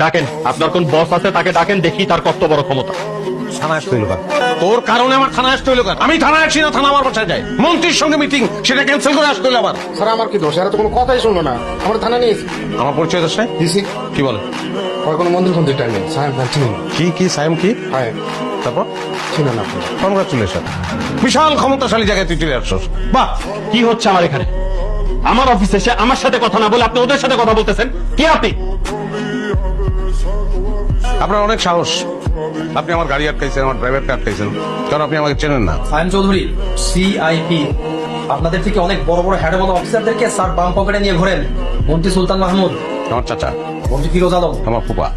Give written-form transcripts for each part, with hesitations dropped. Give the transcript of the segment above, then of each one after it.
ডাকেন, আপনার কোন বস আছে তাকে ডাকেন, দেখি তার কত বড় ক্ষমতা। থানায় আসতে হইল কেন? তোর কারণে আমার থানায় আসতে হইল কেন? আমি থানায় আসি না, থানা আমার বাসায় যায়। মন্ত্রীর সঙ্গে মিটিং, সেটা ক্যান্সেল করে আসতে হইল আবার। স্যার আমার কি দোষ? এরা তো কোনো কথাই শুনলো না, আমরা থানা নিয়েছি। আমার পরিচয় দোষ নাই? দিছি কি বলে? কোনো মন্দির ফন্দির টাইম নেই, সাহেব ভাই চিনি না। কি সাইম কি? হ্যাঁ, তারপর চিনেন আপনি? কনগ্রাচুলেশন, বিশাল ক্ষমতাশালী জায়গায় তুই চলে আসছস। বাহ! কি হচ্ছে আমার এখানে? আমার অফিসে এসে আমার সাথে কথা না বলে আপনি ওদের সাথে কথা বলতেছেন, কি আপনি? আপনার অনেক সাহস। আপনি আমার গাড়ি আটকাইছেন, আমার ড্রাইভারকে আটকাইছেন, কারণ আপনি আমাকে চেনেন না। সায়েম চৌধুরী, সিআইপি, আপনাদের থেকে অনেক বড় বড় হেড বড় অফিসারদেরকে স্যার বাম পকেটে নিয়ে ঘোরেন। মন্ত্রী সুলতান মাহমুদ, আমার চাচা, মন্ত্রী ফিরোজ আলম, আমার ফুপা।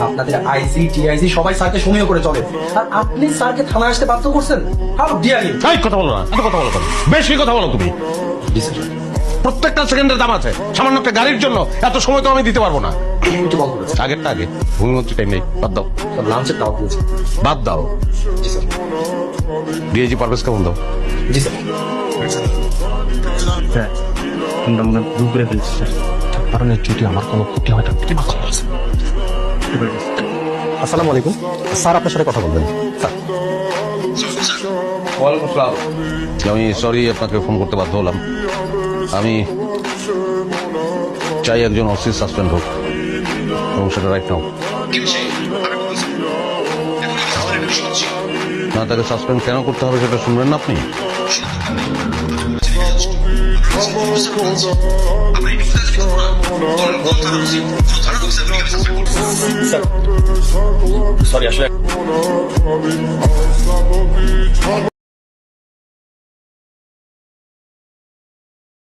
আপনাদের আইজি টিআইজি সবাই স্যারকে সমীহ করে চলে, আর আপনি স্যারকে থানায় আসতে বাধ্য করছেন। How dare you! এই কথা বলো না, এত কথা বলো কেন? বেশি কথা বলো তুমি। প্রত্যেকটা সেকেন্ডের দাম আছে। সামান্য একটা গাড়ির জন্য এত সময় তো আমি দিতে পারবো না। একটু বল করেছে আগেরটা আগে, ভূমিমন্ত্রী টাইম নেই, বাদ দাও। লাঞ্চের দাওয়াত দিয়েছে। বাদ দাও। জি স্যার। ডিআইজি পারভেজ কেমন দাও? জি স্যার। আমরা মনে ভুল করে ফেলছি স্যার, কারণে যদি আমার কোনো ক্ষতি হয় তাহলে ক্ষমা করবেন স্যার। আসসালামু আলাইকুম স্যার, আপনার সাথে কথা বলবেন। ওয়ালাইকুম আসসালাম। আমি সরি আপনাকে ফোন করতে বাধ্য হলাম। আমি চাই একজন অফিস সাসপেন্ড হোক, এবং সেটা রাইট নাও। না, তাকে সাসপেন্ড কেন করতে হবে সেটা শুনবেন না আপনি? সরি আসলে